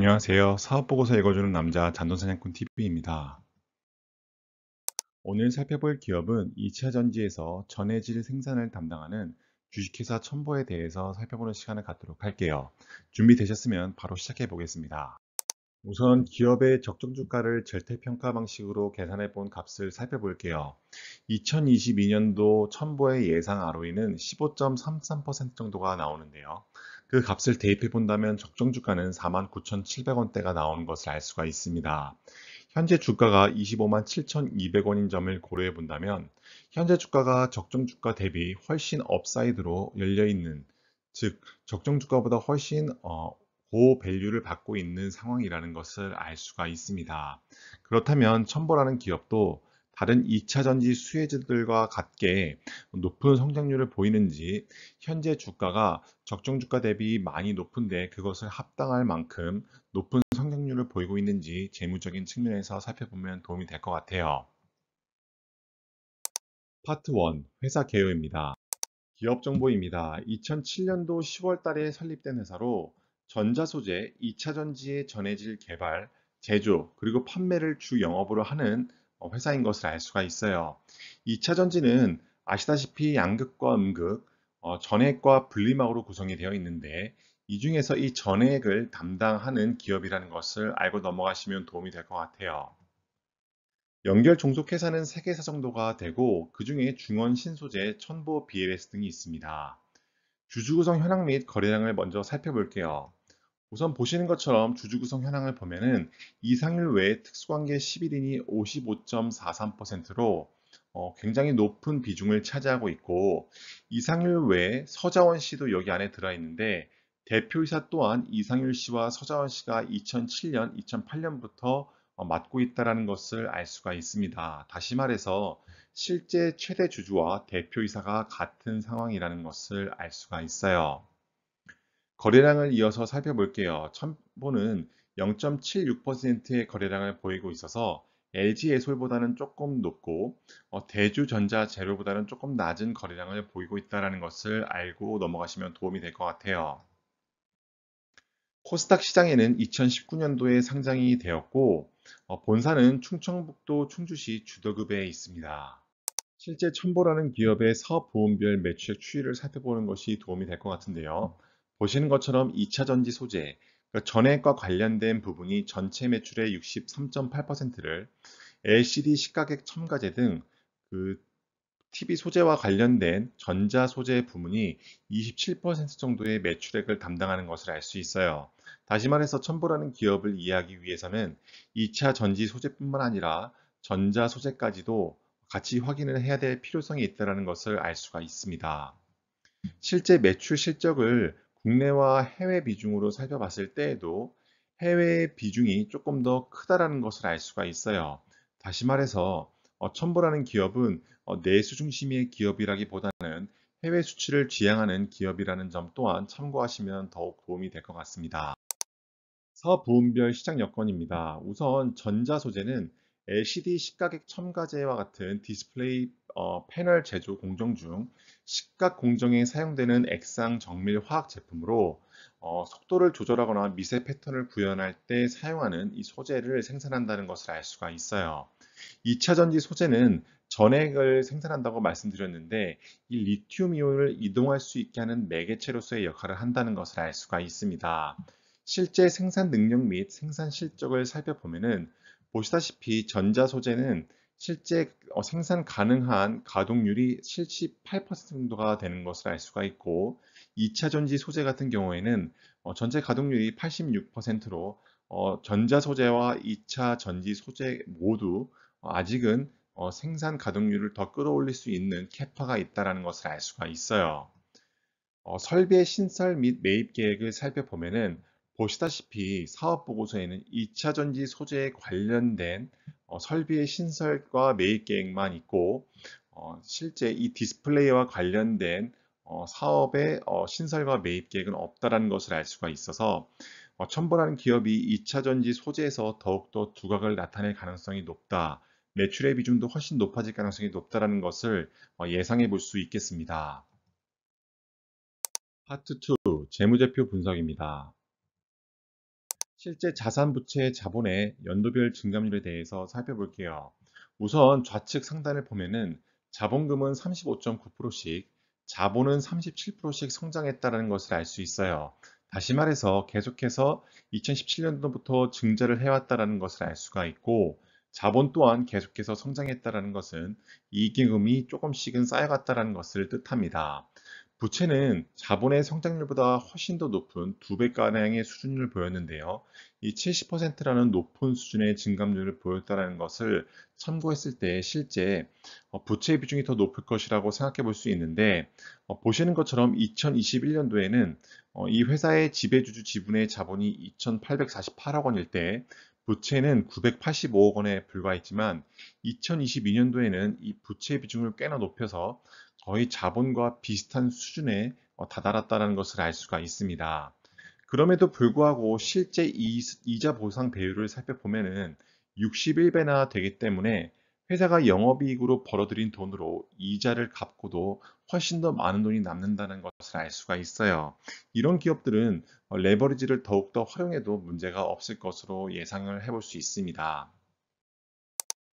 안녕하세요. 사업보고서 읽어주는 남자 잔돈사냥꾼 TV입니다. 오늘 살펴볼 기업은 2차 전지에서 전해질 생산을 담당하는 주식회사 첨보에 대해서 살펴보는 시간을 갖도록 할게요. 준비되셨으면 바로 시작해 보겠습니다. 우선 기업의 적정주가를 절대평가 방식으로 계산해 본 값을 살펴볼게요. 2022년도 첨보의 예상 ROE는 15.33% 정도가 나오는데요. 그 값을 대입해 본다면 적정주가는 49,700원대가 나오는 것을 알 수가 있습니다. 현재 주가가 25만 7,200원인 점을 고려해 본다면 현재 주가가 적정주가 대비 훨씬 업사이드로 열려 있는, 즉 적정주가보다 훨씬 고밸류를 받고 있는 상황이라는 것을 알 수가 있습니다. 그렇다면 첨보라는 기업도 다른 2차 전지 수혜주들과 같게 높은 성장률을 보이는지, 현재 주가가 적정 주가 대비 많이 높은데 그것을 합당할 만큼 높은 성장률을 보이고 있는지 재무적인 측면에서 살펴보면 도움이 될 것 같아요. 파트 1, 회사 개요입니다. 기업 정보입니다. 2007년도 10월 달에 설립된 회사로 전자소재, 2차 전지의 전해질 개발, 제조, 그리고 판매를 주 영업으로 하는 회사인 것을 알 수가 있어요. 2차 전지는 아시다시피 양극과 음극, 전해액과 분리막으로 구성이 되어 있는데, 이 중에서 이 전해액을 담당하는 기업이라는 것을 알고 넘어가시면 도움이 될 것 같아요. 연결 종속회사는 3개사 정도가 되고, 그 중에 중원 신소재, 첨보, BLS 등이 있습니다. 주주구성 현황 및 거래량을 먼저 살펴볼게요. 우선 보시는 것처럼 주주구성 현황을 보면은 이상률 외에 특수관계 11인이 55.43%로 굉장히 높은 비중을 차지하고 있고, 이상률 외에 서자원 씨도 여기 안에 들어있는데, 대표이사 또한 이상률 씨와 서자원 씨가 2007년, 2008년부터 맡고 있다는 것을 알 수가 있습니다. 다시 말해서 실제 최대 주주와 대표이사가 같은 상황이라는 것을 알 수가 있어요. 거래량을 이어서 살펴볼게요. 첨보는 0.76%의 거래량을 보이고 있어서 LG에솔보다는 조금 높고, 대주전자재료보다는 조금 낮은 거래량을 보이고 있다는 것을 알고 넘어가시면 도움이 될 것 같아요. 코스닥 시장에는 2019년도에 상장이 되었고, 본사는 충청북도 충주시 주덕읍에 있습니다. 실제 첨보라는 기업의 사업부문별 매출액 추이를 살펴보는 것이 도움이 될 것 같은데요. 보시는 것처럼 2차 전지 소재, 그러니까 전해과 관련된 부분이 전체 매출의 63.8%를, LCD 시가격 첨가제 등 그 TV 소재와 관련된 전자 소재 부문이 27% 정도의 매출액을 담당하는 것을 알 수 있어요. 다시 말해서 첨보라는 기업을 이해하기 위해서는 2차 전지 소재뿐만 아니라 전자 소재까지도 같이 확인을 해야 될 필요성이 있다는 것을 알 수가 있습니다. 실제 매출 실적을 국내와 해외 비중으로 살펴봤을 때에도 해외 비중이 조금 더 크다라는 것을 알 수가 있어요. 다시 말해서 첨보라는 기업은 내수 중심의 기업이라기보다는 해외 수출을 지향하는 기업이라는 점 또한 참고하시면 더욱 도움이 될 것 같습니다. 사업 부문별 시장 여건입니다. 우선 전자 소재는 LCD 시가격 첨가제와 같은 디스플레이 패널 제조 공정 중 시각 공정에 사용되는 액상 정밀 화학 제품으로, 속도를 조절하거나 미세 패턴을 구현할 때 사용하는 이 소재를 생산한다는 것을 알 수가 있어요. 2차 전지 소재는 전액을 생산한다고 말씀드렸는데, 이 리튬 이온을 이동할 수 있게 하는 매개체로서의 역할을 한다는 것을 알 수가 있습니다. 실제 생산 능력 및 생산 실적을 살펴보면은 보시다시피 전자 소재는 실제 생산 가능한 가동률이 78% 정도가 되는 것을 알 수가 있고, 2차 전지 소재 같은 경우에는 전체 가동률이 86%로 전자 소재와 2차 전지 소재 모두 아직은 생산 가동률을 더 끌어올릴 수 있는 캐파가 있다는 것을 알 수가 있어요. 설비의 신설 및 매입 계획을 살펴보면은 보시다시피 사업 보고서에는 2차 전지 소재에 관련된 설비의 신설과 매입 계획만 있고, 실제 이 디스플레이와 관련된 사업의 신설과 매입 계획은 없다라는 것을 알 수가 있어서, 첨보라는 기업이 2차 전지 소재에서 더욱더 두각을 나타낼 가능성이 높다, 매출의 비중도 훨씬 높아질 가능성이 높다라는 것을 예상해 볼 수 있겠습니다. 파트 2, 재무제표 분석입니다. 실제 자산 부채 자본의 연도별 증감률에 대해서 살펴볼게요. 우선 좌측 상단을 보면은 자본금은 35.9%씩, 자본은 37%씩 성장했다는 것을 알 수 있어요. 다시 말해서 계속해서 2017년도부터 증자를 해왔다는 것을 알 수가 있고, 자본 또한 계속해서 성장했다는 것은 이익금이 조금씩은 쌓여갔다는 것을 뜻합니다. 부채는 자본의 성장률보다 훨씬 더 높은 2배가량의 수준을 보였는데요. 이 70%라는 높은 수준의 증감률을 보였다는 것을 참고했을 때 실제 부채 비중이 더 높을 것이라고 생각해 볼 수 있는데, 보시는 것처럼 2021년도에는 이 회사의 지배주주 지분의 자본이 2,848억 원일 때 부채는 985억 원에 불과했지만, 2022년도에는 이 부채 비중을 꽤나 높여서 거의 자본과 비슷한 수준에 다다랐다는 것을 알 수가 있습니다. 그럼에도 불구하고 실제 이자 보상 배율을 살펴보면은 61배나 되기 때문에 회사가 영업이익으로 벌어들인 돈으로 이자를 갚고도 훨씬 더 많은 돈이 남는다는 것을 알 수가 있어요. 이런 기업들은 레버리지를 더욱더 활용해도 문제가 없을 것으로 예상을 해볼 수 있습니다.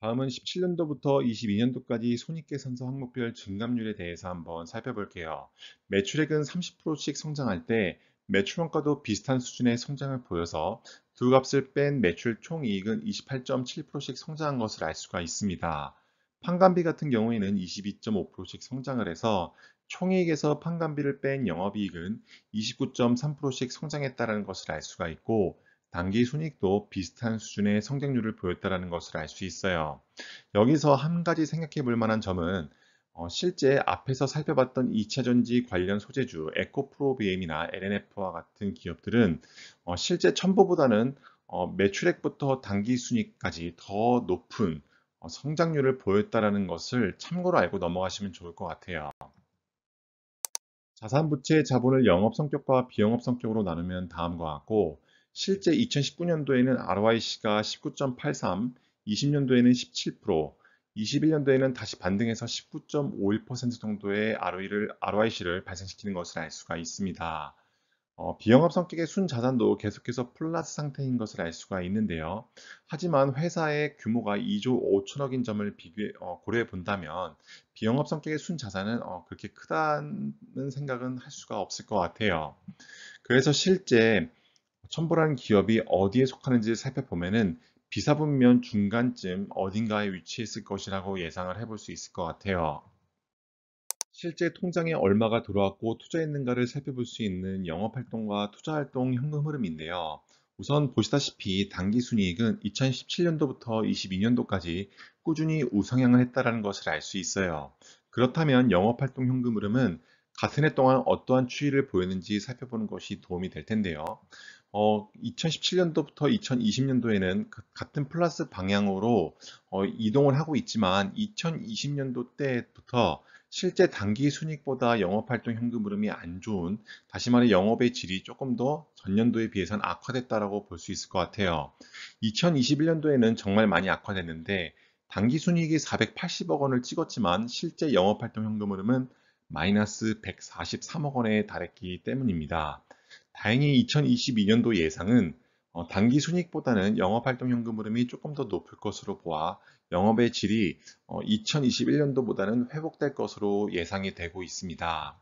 다음은 17년도부터 22년도까지 손익계산서 항목별 증감률에 대해서 한번 살펴볼게요. 매출액은 30%씩 성장할 때 매출원가도 비슷한 수준의 성장을 보여서 두 값을 뺀 매출 총이익은 28.7%씩 성장한 것을 알 수가 있습니다. 판관비 같은 경우에는 22.5%씩 성장을 해서 총이익에서 판관비를 뺀 영업이익은 29.3%씩 성장했다는 것을 알 수가 있고, 단기 순이익도 비슷한 수준의 성장률을 보였다는 것을 알 수 있어요. 여기서 한 가지 생각해 볼 만한 점은 실제 앞에서 살펴봤던 2차전지 관련 소재주 에코프로비엠이나 LNF와 같은 기업들은 실제 첨보보다는 매출액부터 단기 순이익까지 더 높은 성장률을 보였다는 것을 참고로 알고 넘어가시면 좋을 것 같아요. 자산 부채 자본을 영업 성격과 비영업 성격으로 나누면 다음과 같고, 실제 2019년도에는 ROIC가 19.83, 20년도에는 17%, 21년도에는 다시 반등해서 19.51% 정도의 ROIC를 발생시키는 것을 알 수가 있습니다. 비영업 성격의 순자산도 계속해서 플러스 상태인 것을 알 수가 있는데요. 하지만 회사의 규모가 2조 5천억인 점을 고려해 본다면 비영업 성격의 순자산은 그렇게 크다는 생각은 할 수가 없을 것 같아요. 그래서 실제 첨보라는 기업이 어디에 속하는지를 살펴보면은 비사분면 중간쯤 어딘가에 위치했을 것이라고 예상을 해볼 수 있을 것 같아요. 실제 통장에 얼마가 들어왔고 투자했는가를 살펴볼 수 있는 영업활동과 투자활동 현금 흐름인데요. 우선 보시다시피 당기순이익은 2017년도부터 22년도까지 꾸준히 우상향을 했다는 것을 알 수 있어요. 그렇다면 영업활동 현금 흐름은 같은 해 동안 어떠한 추이를 보였는지 살펴보는 것이 도움이 될 텐데요. 2017년도부터 2020년도에는 같은 플러스 방향으로 이동을 하고 있지만, 2020년도 때부터 실제 단기 순이익보다 영업활동 현금 흐름이 안 좋은, 다시 말해 영업의 질이 조금 더 전년도에 비해서는 악화됐다라고 볼 수 있을 것 같아요. 2021년도에는 정말 많이 악화됐는데 단기 순이익이 480억 원을 찍었지만 실제 영업활동 현금 흐름은 마이너스 143억 원에 달했기 때문입니다. 다행히 2022년도 예상은 단기 순이익보다는 영업활동 현금 흐름이 조금 더 높을 것으로 보아 영업의 질이 2021년도보다는 회복될 것으로 예상이 되고 있습니다.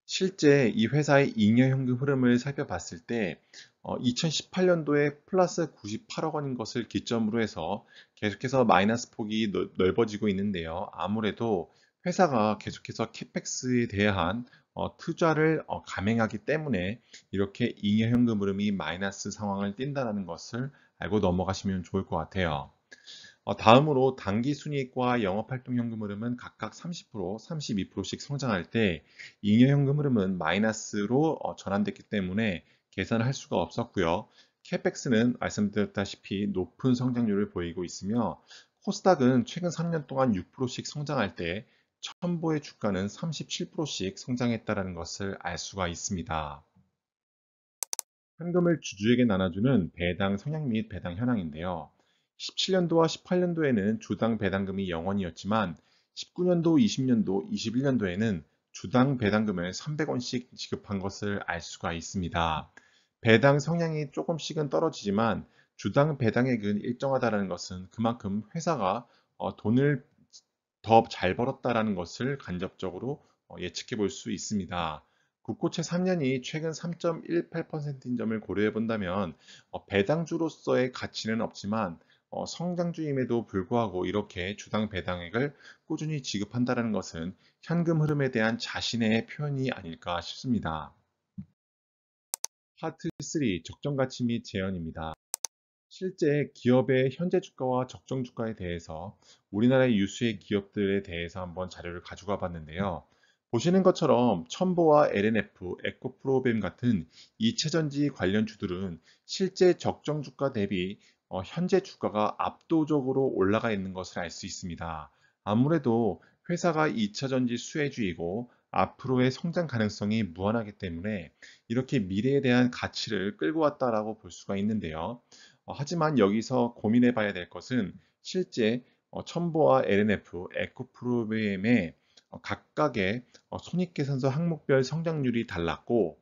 실제 이 회사의 잉여 현금 흐름을 살펴봤을 때 2018년도에 플러스 98억 원인 것을 기점으로 해서 계속해서 마이너스 폭이 넓어지고 있는데요. 아무래도 회사가 계속해서 캐펙스에 대한 투자를 감행하기 때문에 이렇게 잉여 현금 흐름이 마이너스 상황을 띈다는 것을 알고 넘어가시면 좋을 것 같아요. 다음으로 당기 순이익과 영업활동 현금 흐름은 각각 30%, 32%씩 성장할 때 잉여 현금 흐름은 마이너스로 전환됐기 때문에 계산을 할 수가 없었고요. 캐펙스는 말씀드렸다시피 높은 성장률을 보이고 있으며, 코스닥은 최근 3년 동안 6%씩 성장할 때 첨보의 주가는 37%씩 성장했다는 것을 알 수가 있습니다. 현금을 주주에게 나눠주는 배당 성향 및 배당 현황인데요. 17년도와 18년도에는 주당 배당금이 0원이었지만 19년도, 20년도, 21년도에는 주당 배당금을 300원씩 지급한 것을 알 수가 있습니다. 배당 성향이 조금씩은 떨어지지만 주당 배당액은 일정하다는 것은 그만큼 회사가 돈을 더 잘 벌었다라는 것을 간접적으로 예측해 볼 수 있습니다. 국고채 3년이 최근 3.18%인 점을 고려해 본다면 배당주로서의 가치는 없지만 성장주임에도 불구하고 이렇게 주당 배당액을 꾸준히 지급한다는 것은 현금 흐름에 대한 자신의 표현이 아닐까 싶습니다. 파트 3 적정 가치 및 재현입니다. 실제 기업의 현재 주가와 적정 주가에 대해서 우리나라의 유수의 기업들에 대해서 한번 자료를 가져가 봤는데요. 보시는 것처럼 첨보와 LNF, 에코프로뱀 같은 이체전지 관련 주들은 실제 적정 주가 대비 현재 주가가 압도적으로 올라가 있는 것을 알 수 있습니다. 아무래도 회사가 2차전지 수혜주이고 앞으로의 성장 가능성이 무한하기 때문에 이렇게 미래에 대한 가치를 끌고 왔다라고 볼 수가 있는데요. 하지만 여기서 고민해 봐야 될 것은 실제 첨보와 LNF, 에코프로비엠의 각각의 손익계산서 항목별 성장률이 달랐고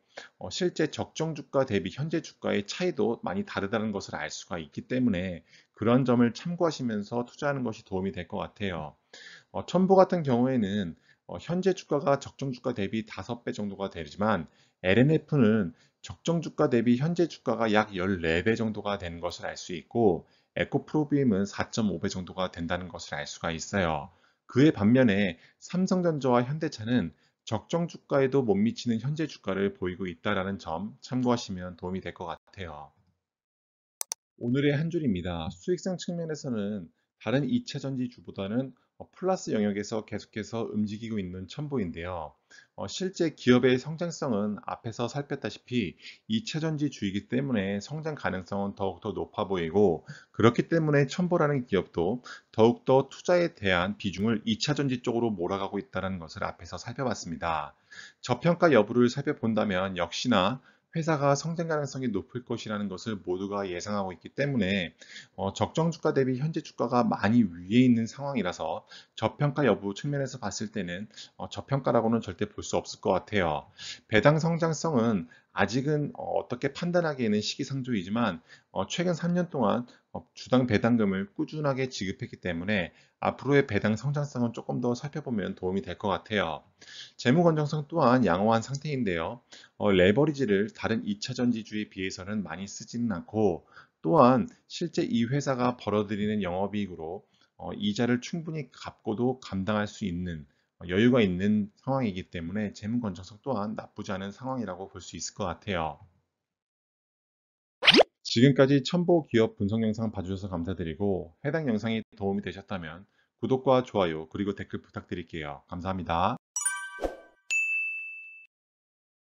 실제 적정 주가 대비 현재 주가의 차이도 많이 다르다는 것을 알 수가 있기 때문에 그런 점을 참고하시면서 투자하는 것이 도움이 될 것 같아요. 첨보 같은 경우에는 현재 주가가 적정 주가 대비 5배 정도가 되지만 LNF는 적정 주가 대비 현재 주가가 약 14배 정도가 되는 것을 알 수 있고 에코프로비움은 4.5배 정도가 된다는 것을 알 수가 있어요. 그에 반면에 삼성전자와 현대차는 적정 주가에도 못 미치는 현재 주가를 보이고 있다는 점 참고하시면 도움이 될 것 같아요. 오늘의 한 줄입니다. 수익성 측면에서는 다른 2차 전지주보다는 플러스 영역에서 계속해서 움직이고 있는 첨보인데요. 실제 기업의 성장성은 앞에서 살폈다시피 2차 전지주이기 때문에 성장 가능성은 더욱더 높아 보이고 그렇기 때문에 첨보라는 기업도 더욱더 투자에 대한 비중을 2차 전지 쪽으로 몰아가고 있다는 것을 앞에서 살펴봤습니다. 저평가 여부를 살펴본다면 역시나 회사가 성장 가능성이 높을 것이라는 것을 모두가 예상하고 있기 때문에 적정 주가 대비 현재 주가가 많이 위에 있는 상황이라서 저평가 여부 측면에서 봤을 때는 저평가라고는 절대 볼 수 없을 것 같아요. 배당 성장성은 아직은 어떻게 판단하기에는 시기상조이지만 최근 3년 동안 주당 배당금을 꾸준하게 지급했기 때문에 앞으로의 배당 성장성은 조금 더 살펴보면 도움이 될 것 같아요. 재무 건전성 또한 양호한 상태인데요. 레버리지를 다른 2차 전지주에 비해서는 많이 쓰지는 않고 또한 실제 이 회사가 벌어들이는 영업이익으로 이자를 충분히 갚고도 감당할 수 있는 여유가 있는 상황이기 때문에 재무 건전성 또한 나쁘지 않은 상황이라고 볼 수 있을 것 같아요. 지금까지 첨보 기업 분석 영상 봐주셔서 감사드리고 해당 영상이 도움이 되셨다면 구독과 좋아요 그리고 댓글 부탁드릴게요. 감사합니다.